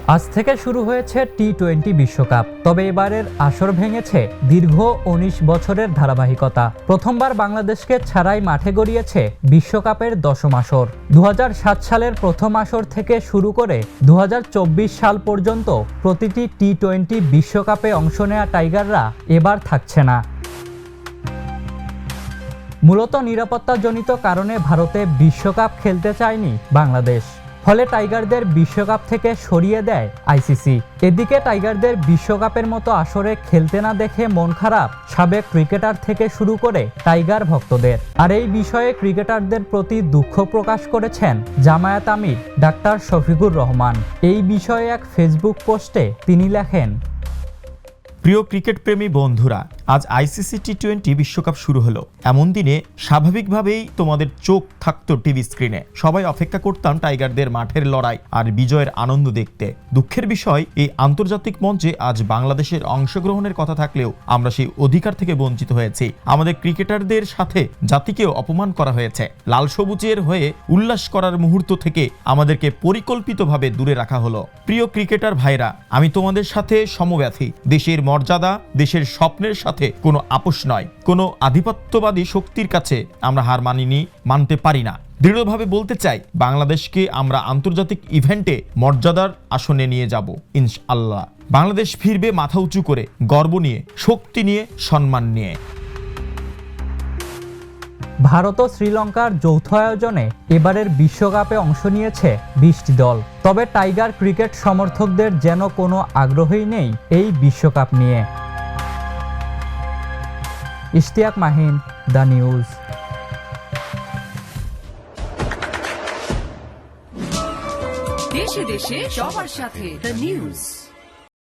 আজ থেকে শুরু হয়েছে টি-20 বিশ্বকাপ। তবে এবারের আসর ভেঙেছে দীর্ঘ ১৯ বছরের ধারাবাহিকতা। প্রথমবার বাংলাদেশকে ছাড়াই মাঠে গড়িয়েছে বিশ্বকাপের দশম আসর। ২০০৭ সালের প্রথম আসর থেকে শুরু করে ২০২৪ সাল পর্যন্ত প্রতিটি টি-20 বিশ্বকাপে অংশ নেয়া টাইগাররা এবার থাকছে না। মূলত নিরাপত্তাজনিত কারণে ভারতে বিশ্বকাপ খেলতে চায়নি বাংলাদেশ। ফলে টাইগারদের বিশ্বকাপ থেকে সরিয়ে দেয় আইসিসি। এদিকে টাইগারদের বিশ্বকাপের মতো আসরে খেলতে না দেখে মন খারাপ সাবেক ক্রিকেটার থেকে শুরু করে টাইগার ভক্তদের। আর এই বিষয়ে ক্রিকেটারদের প্রতি দুঃখ প্রকাশ করেছেন জামায়াত আমির ডাক্তার শফিকুর রহমান। এই বিষয়ে এক ফেসবুক পোস্টে তিনি লেখেন, প্রিয় ক্রিকেট প্রেমী বন্ধুরা, আজ আইসিসি টি-20 বিশ্বকাপ শুরু হলো। এমন দিনে স্বাভাবিকভাবেই তোমাদের চোখ থাকতো টিভি স্ক্রিনে। সবাই অপেক্ষা করতাম টাইগারদের মাঠের লড়াই আর বিজয়ের আনন্দ দেখতে। দুঃখের বিষয়, এই আন্তর্জাতিক মঞ্চে আজ বাংলাদেশের অংশগ্রহণের কথা থাকলেও আমরা সেই অধিকার থেকে বঞ্চিত হয়েছি। আমাদের ক্রিকেটারদের সাথে জাতিকেও অপমান করা হয়েছে। লাল সবুজের হয়ে উল্লাস করার মুহূর্ত থেকে আমাদেরকে পরিকল্পিতভাবে দূরে রাখা হলো। প্রিয় ক্রিকেটার ভাইরা, আমি তোমাদের সাথে সমব্যথী। দেশের মর্যাদা, দেশের স্বপ্নের সাথে কোনো আপোষ নয়। কোনো আধিপত্যবাদী শক্তির কাছে আমরা হার মানিনি, মানতে পারি না। দৃঢ়ভাবে বলতে চাই, বাংলাদেশকে আমরা আন্তর্জাতিক ইভেন্টে মর্যাদার আসনে নিয়ে যাব ইনশাআল্লাহ। বাংলাদেশ ফিরবে মাথা উঁচু করে, গর্ব নিয়ে, শক্তি নিয়ে, সম্মান নিয়ে। ভারত ও শ্রীলঙ্কার যৌথ আয়োজনে এবারের বিশ্বকাপে অংশ নিয়েছে 20টি দল। তবে টাইগার ক্রিকেট সমর্থকদের যেন কোনো আগ্রহই নেই এই বিশ্বকাপ নিয়ে। Ishtiaq Mahin, the news. দেশে দেশে সবার সাথে দ্য নিউজ।